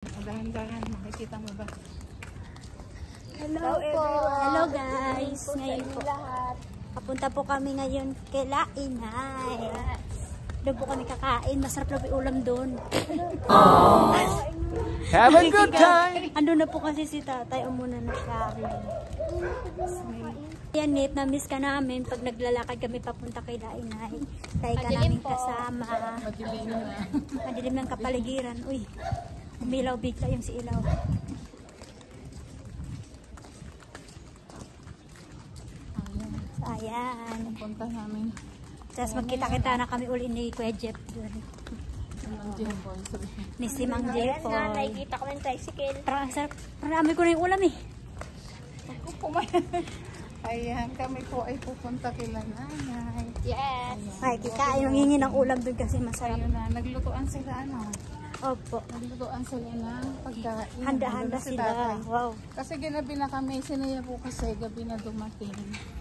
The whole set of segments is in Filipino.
Dahan-dahan, makikita mo ba? Hello po. Hello guys. Ngayon po, papunta po kami ngayon kay Lainay. Doon po kami kakain. Masarap na po yung ulam doon. Have a good time! Ando na po kasi si tatay. Muna na siya. Yan, Nate, na-miss ka namin pag naglalakad kami papunta kay Lainay. Tayo ka namin kasama. Madilim ng kapaligiran. Uy, umilaw bigla yung si ilaw. Ayan. Punta namin. Tapos magkita-kita na kami uli ni Kuya Jeff doon. Ni si Mang Jepoy. Ayan, nakikita ko ng tricycle. Parang amoy ko na yung ulam eh. Ayan, kami po ay pupunta kila nanay. Yes. Ay, kikain yung hingi ng ulam doon kasi masarap. Ayun na, naglutuan sila ano? Opo. Naglutuan sila ng pagkain. Handa-handa Si sila. tatay. Wow. Kasi ginabi na kami, sinaya po kasi gabi na dumating.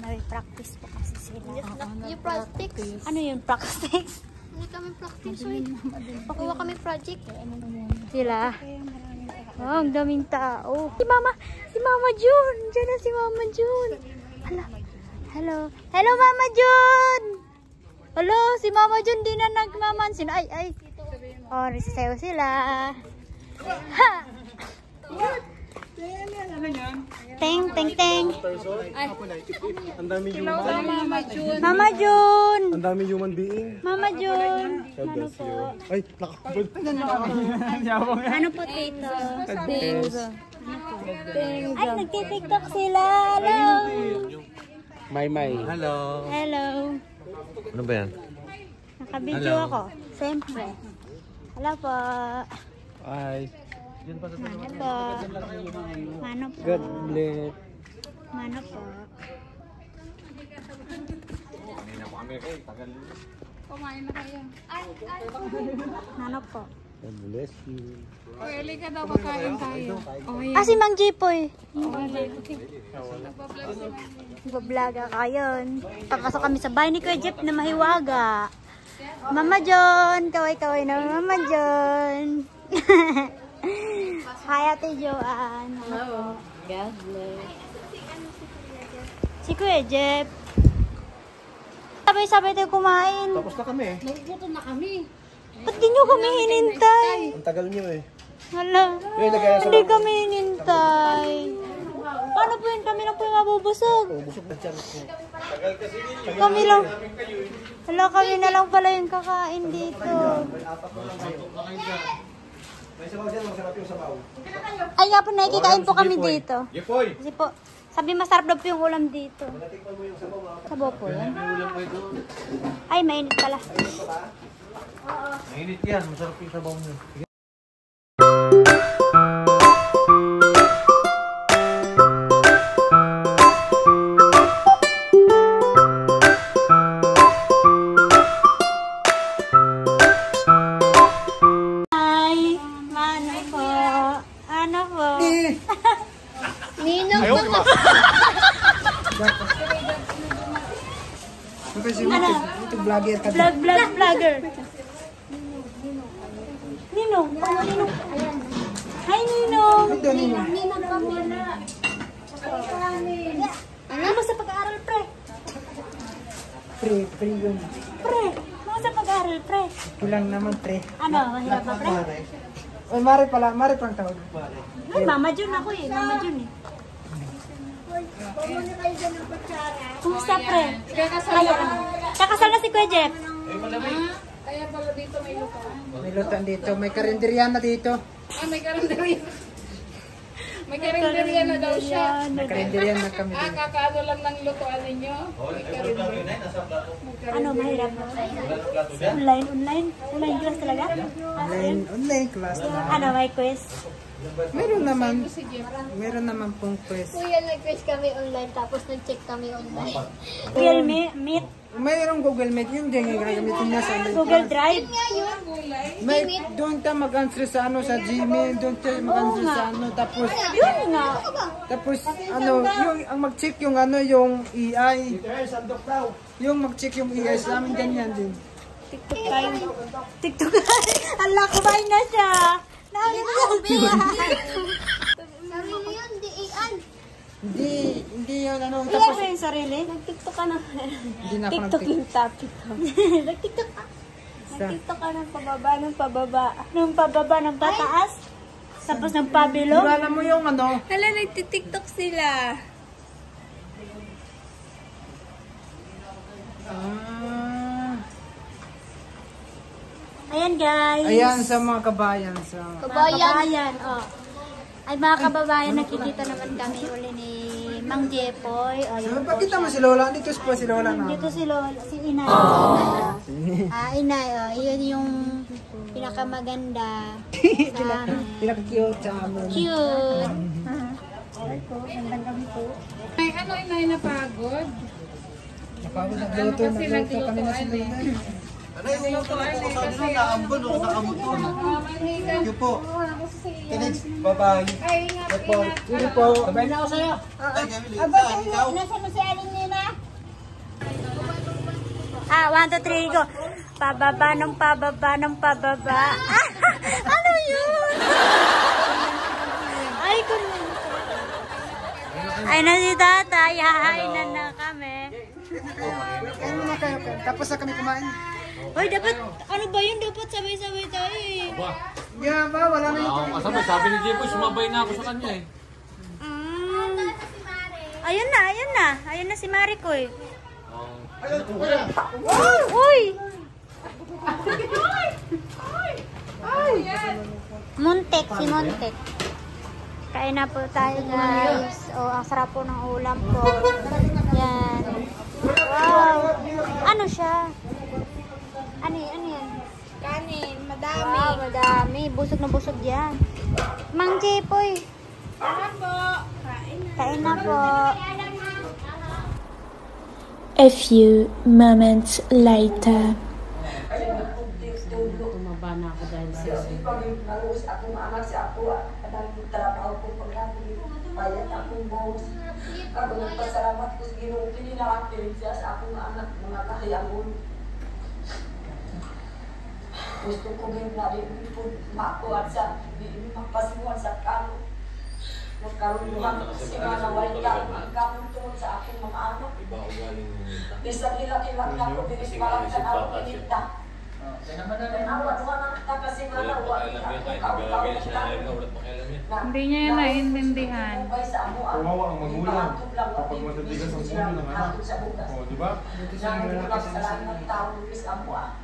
Nag-practice po kasi sila. You practice? Ano yun? Practice? Hindi kami practice. Pakuha kami project. Sila. Oh, ang daming tao. Si Mama June. Diyan na si Mama June. Hello. Hello, Mama June. Hello, si Mama June di na nagmamansin. Ay. Oh, nagsasayaw sila. Ha! Teng. Ang dami human. Mama June. Ang dami human being. Mama June. Ano po? Ay, nakakabal. Ano po, Tito? Ay, nagtitiktok sila. Hello. May. Hello. Hello. Ano ba yan? Nakabidyo ako. Siyempre. Hello po. Hi. Mano po. Mano po. God bless. Mano po. Kumain na kayo. Mano po. God bless you. Pwede ka daw pagkain tayo. Ah, si Mang Jipoy. Nagbablog ako yun. Papasok kami sa bahay ni Kuya Jeff na mahiwaga. Mama John. Kaway-kaway na Mama John. Hi, Ate Joanne. Hello. God bless. Si Kuya Jeff. Sabay-sabay tayo kumain. Tapos na kami eh. Nagputo na kami. Ba't di nyo kami hinintay? Ang tagal niyo eh. Hala. Hindi kami hinintay. Paano po yun? Kami lang po yung mabubusog. Busog na tiyan ko. Kami lang. Hala, kami na lang pala yung kakain dito. May sabaw dyan, masarap yung sabaw. Ay nga po, nakikikain po kami dito. Yepoy! Kasi po, sabi masarap daw po yung ulam dito. Natikman mo yung sabaw ha? Sabaw po yan. May ulam pa ito. Ay, mainit pala. Mainit yan, masarap yung sabaw niyo. Ay, ano po? Ano po? Ninong ko nga. Ano? Vlogger. Ninong. Oh, Ninong. Hi, Ninong. Ninong kami. Ano mo sa pag-aaral, pre? Pre yun. Pre, ano sa pag-aaral, pre? Kulang naman, pre. Ano, mahirap ba, pre? Ay, mare pang tawag. Ay, Mama Jun ako eh. Mama Jun eh. Kumusta, pre? Kakasal na si Kuya Jeff. Kaya pala dito may lutuan. May lutan dito. May karinderya na dito. May karinderya. May karinderya na daw siya. May karinderya na kami dito. Kakaano lang ng lutuan ninyo. May karinderya. Ano, mahirap ba? Online class talaga? Online class na. Ano, may quiz? Meron naman pong quiz. Kuya, nag-quiz kami online tapos nag-check kami online. Google Meet? Mayroong Google Meet. Yung din yung gagamitin niya sa online Google class. Drive? May, doon ka mag-answer sa ano, sa Gmail. Doon ka mag-answer sa ano. Tapos, Yun nga. ano, yung, ang mag-check yung ano, yung EI. Yung mag-check yung EI sa amin, ganyan din. TikTok tayo. TikTok. Ala, kumain na siya. Sabi mo yun, di iyan. Hindi yun ano. Iyan ba yung sarili? Nag-tiktok ka na. Hindi na ako TikTok nag-tik. yung topic ko. Nag-tiktok ka. Nag-tiktok ka ng pababa, ng pababa. Nung pababa, ng pataas. Tapos ng pabilog. Di ba alam mo yung ano? Hala, nagtitiktok sila. Ayan guys. Ayan sa mga kabayan. Kabayan. Oh. Ay mga kababayan, nakikita naman kami uli ni Mang Jepoy. Oh, So, pakita mo si Lola. Dito po si Lola na. Dito si Lola, si Inay. Inay, oh, yun yung pinakamaganda sa amin. Pinaka-cute sa amin. Cute. Ay, ano inay napagod? Napagod na gluto. Nagluto kami na si Lola. Ano yung niluto na po sa ano? Naambon o nakamuton? Thank you po. Kinig. Bye-bye. Ay, ingat, ingat. Sige po. Sabay na ako sa'yo. Ay, Camille. Ikaw. Nasa mo si Alin Nina? 1, 2, 3, go. Pababa ng pababa ng pababa. Ano yun? Ay, kung... Ay na si tatay. Hahainan na kami. Kain muna kayo. Tapos na kami kumain. Hoy, dapat, ano ba yun? Dapat sabay-sabay tayo eh. Yeah ba? Wala na yung Kasama, sabi ni Jepo, sumabay na ako sa kanya eh. Ayun na, ayun na. Ayun na si Maricoy. Oh. Uy! Muntek, si Muntek. Kain na po tayo guys. Oh, ang sarap po ng ulam po. Yan. Wow! Ano siya? Ano yan? Kanin, madami. Wow, madami. Busog na busog yan. Mang Jepoy. Tara po. Kain na. Kain na po. A few moments later. Tumaba na ako dahil sa Ako nagpasalamat ko sa Ginoo kini nakapilig siya sa akong anak mga kahayagon. Gusto ko din na rin po makuha sa di mapasimuan sa kano. Magkaroon kasi nga naway ka magkamon tungod sa akong mga anak. Bisang ilang-ilang na ko din parang tanaw pinita. Awat mo na kita kasi nga naway Hindi niya yan naiintindihan. Kawawa ang magulang. Kapag matatigas ang ulo ng anak. O, di ba?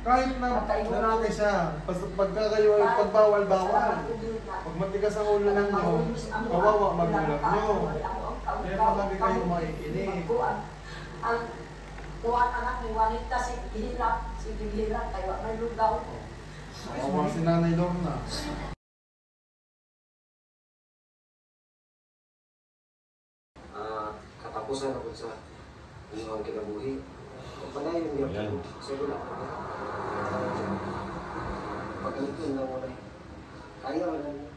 Kahit na lalaki siya, pagka kayo ay pagbawal-bawal. Pag matigas ang ulo ng nyo, kawawa magulang nyo. Kaya palagi kayo maikinig. Ang tuwan anak ni Juanita si Gihirap, tayo may lugaw. Kawawa si Nanay Lorna. Katapusan ako sa inyong kinabuhi. Kung panayon niyo po, sa wala ko na. Pagalitin na muna. Kaya wala niya.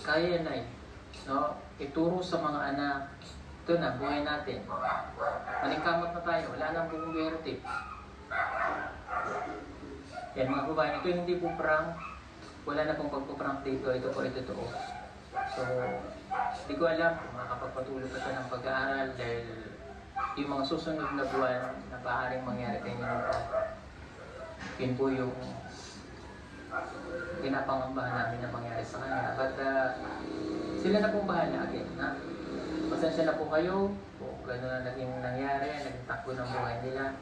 Kaya na eh. No? Ituro sa mga anak. Ito na, buhay natin. Maningkamot na tayo. Wala nang bumuberte. Yan mga babae. Ito hindi po prank. Wala na pong pagpuprank dito. Ito po ay totoo. So, hindi ko alam kung makakapagpatuloy ka ng pag-aaral dahil yung mga susunod na buwan na maaaring mangyari kayo nito. Yun po yung pinapangambahan namin na mangyari sa kanya. But sila na pong bahala again. Na? Pasensya na po kayo kung gano'n na naging nangyari, naging takbo ng buhay nila.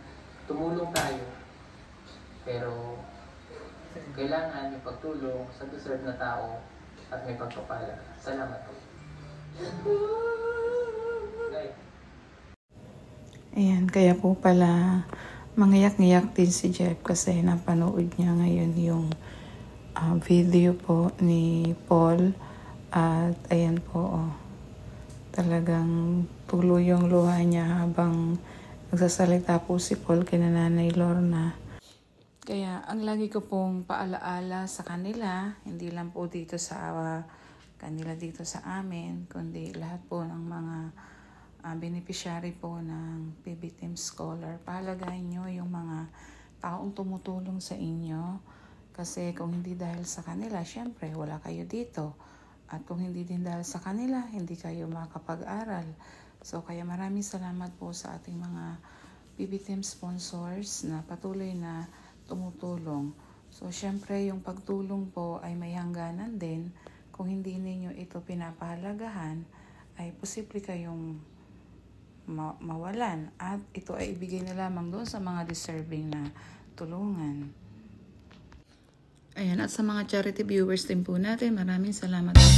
Tumulong tayo. Pero kailangan yung pagtulong sa deserve na tao at may pagpapala. Salamat po. Okay. Ayan, kaya po pala mangiyak-ngiyak din si Jeff kasi napanood niya ngayon yung video po ni Paul. At ayan po, talagang tuloy yung luha niya habang nagsasalita po si Paul kina Nanay Lorna. Kaya ang lagi ko pong paalaala sa kanila, hindi lang po dito sa kanila dito sa amin, kundi lahat po ng mga beneficiary po ng PB Team Scholar. Pahalagahan nyo yung mga taong tumutulong sa inyo Kasi kung hindi dahil sa kanila, syempre wala kayo dito. At kung hindi din dahil sa kanila, hindi kayo makapag-aral. So kaya maraming salamat po sa ating mga PB Team sponsors na patuloy na tumutulong. So syempre yung pagtulong po ay may hangganan din. Kung hindi ninyo ito pinapahalagahan, ay posible kayong mawalan. At ito ay ibigay na lamang doon sa mga deserving na tulungan. Ayan, at sa mga charity viewers din po natin, maraming salamat po.